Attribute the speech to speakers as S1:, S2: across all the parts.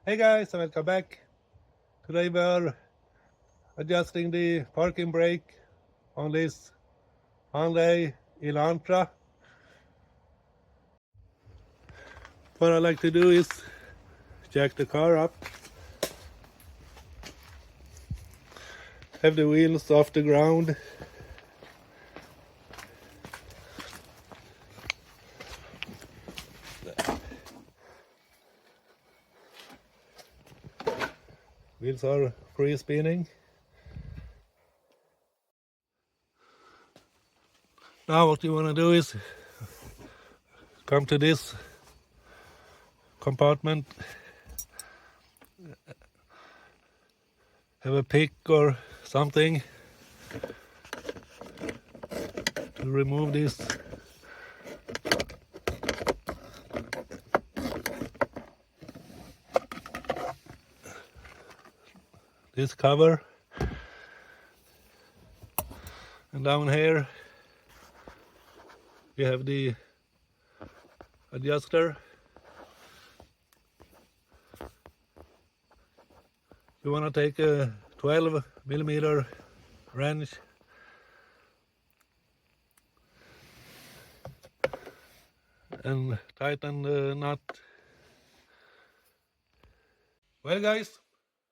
S1: Hey guys, and welcome back. Today we are adjusting the parking brake on this Hyundai Elantra. What I like to do is jack the car up, have the wheels off the ground, wheels are free spinning. Now what you want to do is come to this compartment, have a pick or something to remove this cover, and down here we have the adjuster. You want to take a 12mm wrench and tighten the nut. Well guys,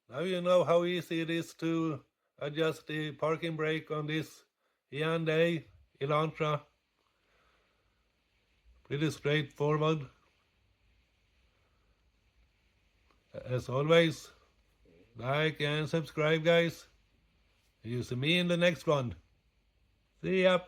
S1: now you know how easy it is to adjust the parking brake on this Hyundai Elantra. Pretty straightforward. As always, like and subscribe guys. You see me in the next one. See ya.